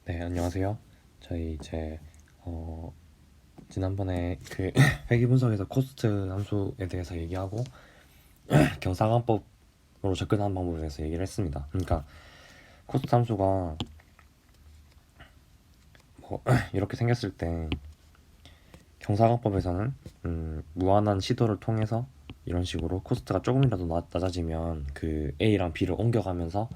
네, 안녕하세요. 저희 이제 지난번에 그 회귀 분석에서 코스트 함수에 대해서 얘기하고 경상환법으로 접근하는 방법에 대해서 얘기를 했습니다. 그러니까 코스트 함수가 뭐 이렇게 생겼을 때 경상환법에서는 무한한 시도를 통해서 이런 식으로 코스트가 조금이라도 낮아지면 그 A랑 B를 옮겨가면서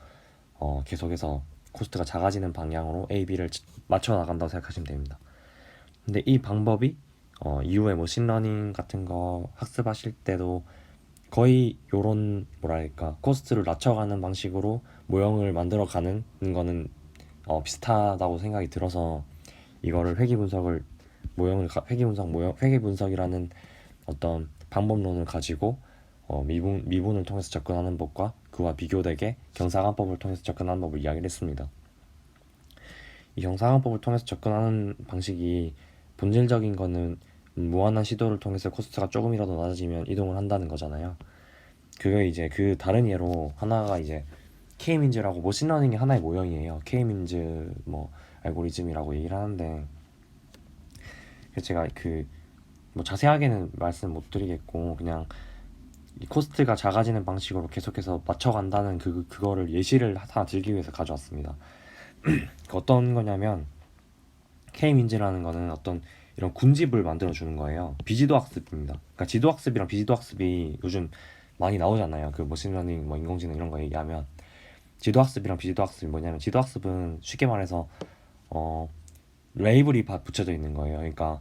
계속해서 코스트가 작아지는 방향으로 A, B를 맞춰 나간다고 생각하시면 됩니다. 근데 이 방법이 이후에 머신러닝 같은 거 학습하실 때도 거의 요런 뭐랄까 코스트를 낮춰가는 방식으로 모형을 만들어가는 거는 비슷하다고 생각이 들어서 이거를 회귀 분석 모형 회귀 분석이라는 어떤 방법론을 가지고 미분을 통해서 접근하는 법과 그와 비교되게 경사관법을 통해서 접근하는 법을 이야기를 했습니다. 이 경사관법을 통해서 접근하는 방식이 본질적인 거는 무한한 시도를 통해서 코스트가 조금이라도 낮아지면 이동을 한다는 거잖아요. 그게 이제 그 다른 예로 하나가 이제 K민즈라고 머신러닝의 하나의 모형이에요. K민즈 뭐 알고리즘이라고 얘기를 하는데 제가 그 뭐 자세하게는 말씀 못 드리겠고 그냥 이 코스트가 작아지는 방식으로 계속해서 맞춰간다는 그거를 예시를 하나 들기 위해서 가져왔습니다. 어떤 거냐면 K민즈라는 거는 어떤 이런 군집을 만들어 주는 거예요. 비지도 학습입니다. 그러니까 지도 학습이랑 비지도 학습이 요즘 많이 나오잖아요. 그 머신러닝, 뭐 인공지능 이런 거 얘기하면 지도 학습이랑 비지도 학습이 뭐냐면 지도 학습은 쉽게 말해서 어 레이블이 붙여져 있는 거예요. 그러니까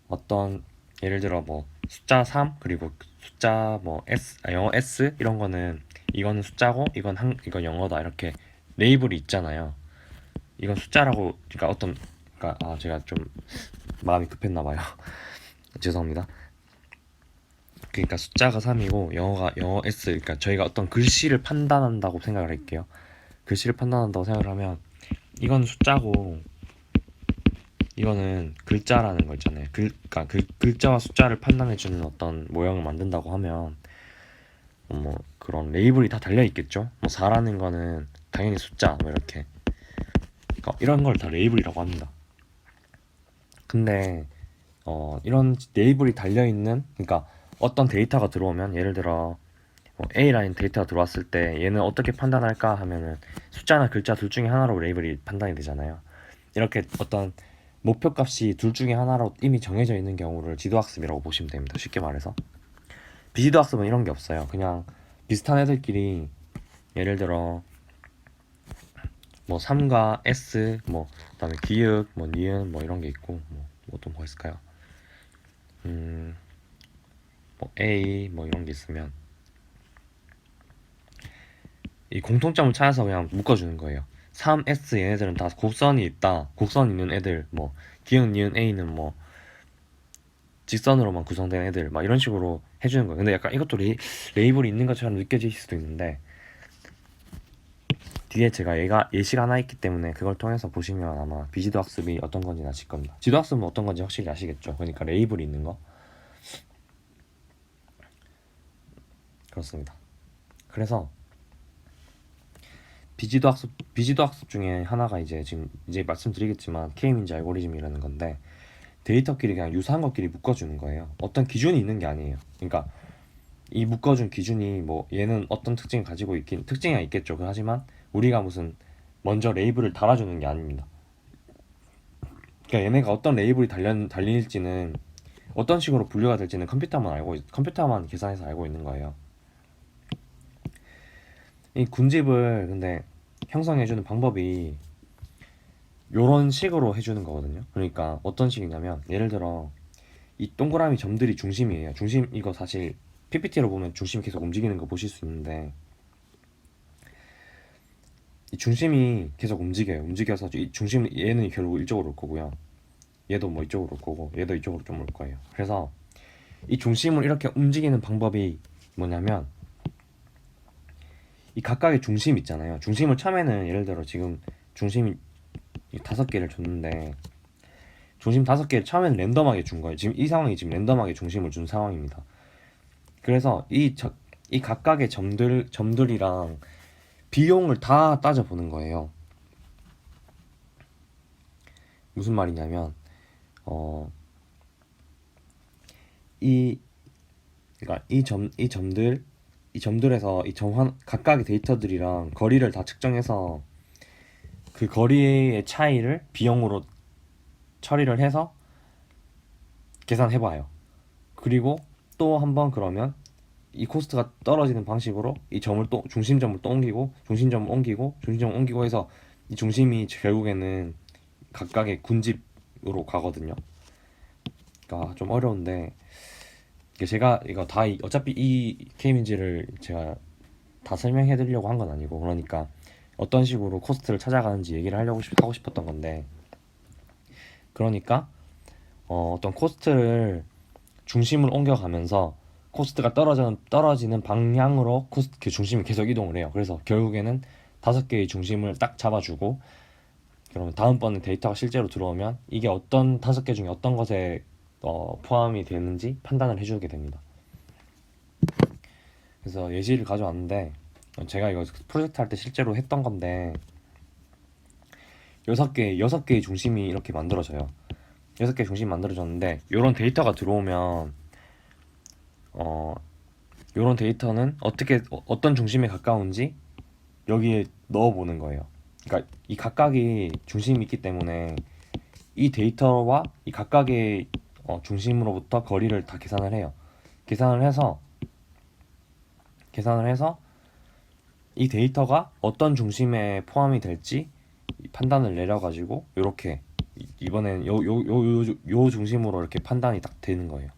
어떤 예를 들어 뭐 숫자 3 그리고 숫자 뭐 영어 S 이런 거는 이거는 숫자고 이건 영어다 이렇게 레이블이 있잖아요. 이건 숫자라고 그러니까 제가 좀 마음이 급했나 봐요. 죄송합니다. 그러니까 숫자가 3이고 영어 S 그러니까 저희가 어떤 글씨를 판단한다고 생각을 할게요. 글씨를 판단한다고 생각을 하면 이건 숫자고 이거는 글자라는 거 있잖아요. 그러니까 그 글자와 숫자를 판단해주는 어떤 모형을 만든다고 하면 뭐 그런 레이블이 다 달려 있겠죠. 뭐 4라는 거는 당연히 숫자 뭐 이렇게 그러니까 이런 걸 다 레이블이라고 합니다. 근데 이런 레이블이 달려 있는 그러니까 어떤 데이터가 들어오면 예를 들어 뭐 A라는 데이터가 들어왔을 때 얘는 어떻게 판단할까 하면은 숫자나 글자 둘 중에 하나로 레이블이 판단이 되잖아요. 이렇게 어떤 목표값이 둘 중에 하나로 이미 정해져 있는 경우를 지도학습이라고 보시면 됩니다. 쉽게 말해서 비지도학습은 이런 게 없어요. 그냥 비슷한 애들끼리 예를 들어 뭐 3과 S 뭐 그다음에 기역 뭐 니은 뭐 이런 게 있고 뭐 있을까요? 뭐 A 뭐 이런 게 있으면 이 공통점을 찾아서 그냥 묶어주는 거예요. 3S 얘네들은 다 곡선이 있다. 곡선 있는 애들 뭐 기역 니은 A는 뭐 직선으로만 구성된 애들 막 이런 식으로 해주는 거예요. 근데 약간 이것도 레이블이 있는 것처럼 느껴질 수도 있는데 뒤에 제가 얘가 예시가 하나 있기 때문에 그걸 통해서 보시면 아마 비지도 학습이 어떤 건지 아실 겁니다. 지도 학습은 어떤 건지 확실히 아시겠죠. 그러니까 레이블이 있는 거 그렇습니다. 그래서 비지도 학습 중에 하나가 이제 지금 이제 말씀드리겠지만 K민지 알고리즘이라는 건데 데이터끼리 그냥 유사한 것끼리 묶어주는 거예요. 어떤 기준이 있는 게 아니에요. 그러니까 이 묶어준 기준이 뭐 얘는 어떤 특징을 가지고 있긴 특징이 있겠죠. 하지만 우리가 무슨 먼저 레이블을 달아주는 게 아닙니다. 그러니까 얘네가 어떤 레이블이 달릴지는 어떤 식으로 분류가 될지는 컴퓨터만 계산해서 알고 있는 거예요. 이 군집을 근데 형성해주는 방법이 요런 식으로 해주는 거거든요. 그러니까 어떤 식이냐면 예를 들어 이 동그라미 점들이 중심이에요. 중심 이거 사실 PPT로 보면 중심이 계속 움직이는 거 보실 수 있는데 이 중심이 계속 움직여요. 움직여서 이 중심 얘는 결국 이쪽으로 올 거고요. 얘도 뭐 이쪽으로 올 거고 얘도 이쪽으로 좀 올 거예요. 그래서 이 중심을 이렇게 움직이는 방법이 뭐냐면 이 각각의 중심 있잖아요. 중심을 처음에는 예를 들어 지금 중심이 5개를 줬는데 중심 5개를 처음에는 랜덤하게 준 거예요. 지금 이 상황이 지금 랜덤하게 중심을 준 상황입니다. 그래서 이 각각의 점들이랑 비용을 다 따져보는 거예요. 무슨 말이냐면 이 그러니까 이 점들에서 이 점 각각의 데이터들이랑 거리를 다 측정해서 그 거리의 차이를 비용으로 처리를 해서 계산해봐요. 그리고 또 한번 그러면 이 코스트가 떨어지는 방식으로 이 점을 또 중심점을 또 옮기고 중심점을 옮기고 중심점을 옮기고 해서 이 중심이 결국에는 각각의 군집으로 가거든요. 그러니까 좀 어려운데 제가 이거 다 어차피 이 K민지를 제가 다 설명해 드리려고 한 건 아니고 그러니까 어떤 식으로 코스트를 찾아가는지 얘기를 하고 싶었던 건데 그러니까 어떤 코스트를 중심을 옮겨가면서 코스트가 떨어지는 방향으로 그 중심이 계속 이동을 해요. 그래서 결국에는 5개의 중심을 딱 잡아주고 그러면 다음번에 데이터가 실제로 들어오면 이게 어떤 5개 중에 어떤 것에 포함이 되는지 판단을 해주게 됩니다. 그래서 예시를 가져왔는데 제가 이거 프로젝트 할 때 실제로 했던 건데 6개의 중심이 이렇게 만들어져요. 6개의 중심이 만들어졌는데 이런 데이터가 들어오면 이런 데이터는 어떤 중심에 가까운지 여기에 넣어보는 거예요. 그러니까 이 각각의 중심이 있기 때문에 이 데이터와 이 각각의 중심으로부터 거리를 다 계산을 해요. 계산을 해서 이 데이터가 어떤 중심에 포함이 될지 판단을 내려가지고 이렇게 이번엔 요 중심으로 이렇게 판단이 딱 되는 거예요.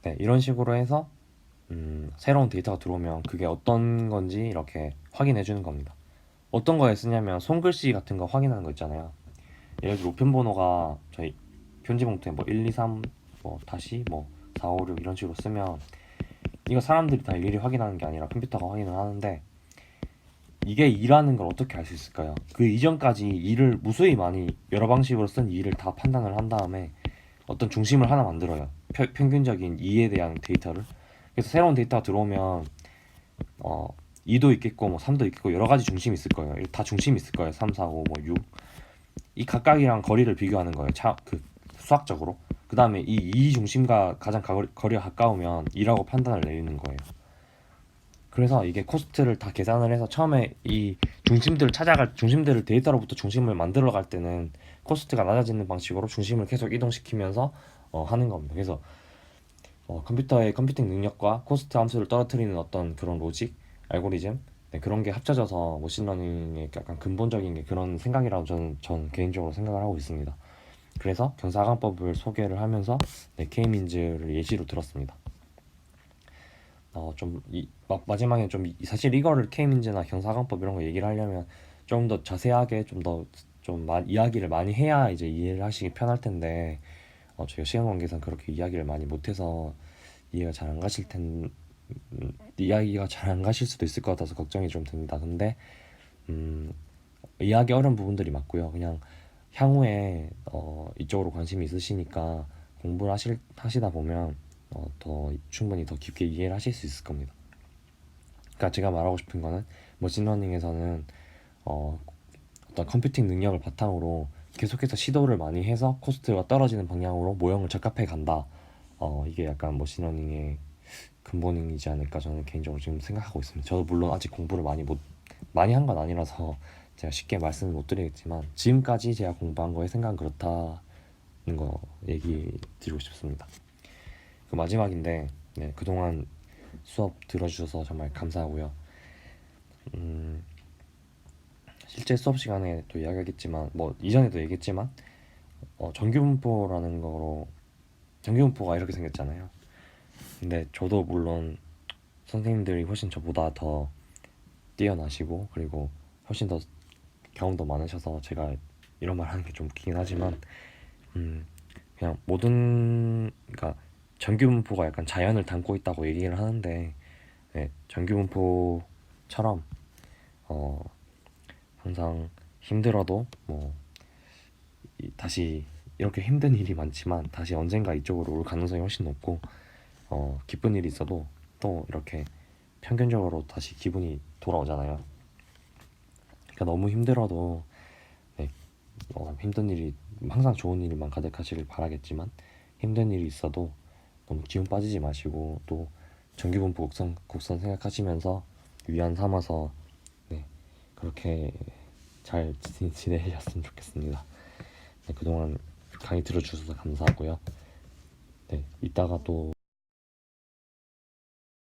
네, 이런 식으로 해서 새로운 데이터가 들어오면 그게 어떤 건지 이렇게 확인해 주는 겁니다. 어떤 거에 쓰냐면 손글씨 같은 거 확인하는 거 있잖아요. 예를 들어 우편번호가 저희 편지 봉투에 뭐 1, 2, 3, 뭐 다시 뭐 4, 5, 6 이런 식으로 쓰면 이거 사람들이 다 일일이 확인하는 게 아니라 컴퓨터가 확인을 하는데 이게 2라는 걸 어떻게 알 수 있을까요? 그 이전까지 2를 무수히 많이 여러 방식으로 쓴 2를 다 판단을 한 다음에 어떤 중심을 하나 만들어요. 평균적인 2에 대한 데이터를. 그래서 새로운 데이터가 들어오면 2도 있겠고 뭐 3도 있겠고 여러 가지 중심이 있을 거예요. 다 중심이 있을 거예요. 3, 4, 5, 뭐 6. 이 각각이랑 거리를 비교하는 거예요. 수학적으로. 그 다음에 이 중심과 가장 거리가 가까우면 2라고 판단을 내리는 거예요. 그래서 이게 코스트를 다 계산을 해서 처음에 이 중심들을 데이터로부터 중심을 만들어 갈 때는 코스트가 낮아지는 방식으로 중심을 계속 이동시키면서 하는 겁니다. 그래서 컴퓨터의 컴퓨팅 능력과 코스트 함수를 떨어뜨리는 어떤 그런 로직, 알고리즘 네, 그런 게 합쳐져서 머신러닝의 약간 근본적인 게 그런 생각이라고 전 개인적으로 생각을 하고 있습니다. 그래서 경사관법을 소개를 하면서 네, K민즈를 예시로 들었습니다. 마지막에 사실 이거를 K민즈나 경사관법 이런 거 얘기를 하려면 좀 더 자세하게 이야기를 많이 해야 이제 이해를 하시기 편할 텐데 저희가 시간 관계상 그렇게 이야기를 많이 못해서 이해가 잘 안 가실 이야기가 잘 안 가실 수도 있을 것 같아서 걱정이 좀 됩니다. 근데 이해하기 어려운 부분들이 많고요. 그냥 향후에 이쪽으로 관심이 있으시니까 공부를 하시다 보면 충분히 더 깊게 이해를 하실 수 있을 겁니다. 그러니까 제가 말하고 싶은 거는 머신러닝에서는 어떤 컴퓨팅 능력을 바탕으로 계속해서 시도를 많이 해서 코스트가 떨어지는 방향으로 모형을 적합해 간다. 이게 약간 머신러닝의 근본이지 않을까 저는 개인적으로 지금 생각하고 있습니다. 저도 물론 아직 공부를 많이 한 건 아니라서 제가 쉽게 말씀을 못 드리겠지만 지금까지 제가 공부한 거에 생각은 그렇다는 거 얘기 드리고 싶습니다. 그 마지막인데 네, 그동안 수업 들어주셔서 정말 감사하고요. 실제 수업 시간에 또 이야기하겠지만 뭐 이전에도 얘기했지만 정규분포라는 거로 정규분포가 이렇게 생겼잖아요. 근데 저도 물론 선생님들이 훨씬 저보다 더 뛰어나시고 그리고 훨씬 더 경험도 많으셔서 제가 이런 말 하는 게 좀 웃기긴 하지만 그냥 그러니까 정규분포가 약간 자연을 담고 있다고 얘기를 하는데 네, 정규분포처럼 항상 힘들어도 다시 이렇게 힘든 일이 많지만 다시 언젠가 이쪽으로 올 가능성이 훨씬 높고 기쁜 일이 있어도 또 이렇게 평균적으로 다시 기분이 돌아오잖아요. 자기가 너무 힘들어도 네, 힘든 일이 항상 좋은 일만 가득하시길 바라겠지만 힘든 일이 있어도 너무 기운 빠지지 마시고 또 정규분포 곡선 생각하시면서 위안 삼아서 네, 그렇게 잘 지내셨으면 좋겠습니다. 네, 그동안 강의 들어주셔서 감사하고요. 네, 이따가 또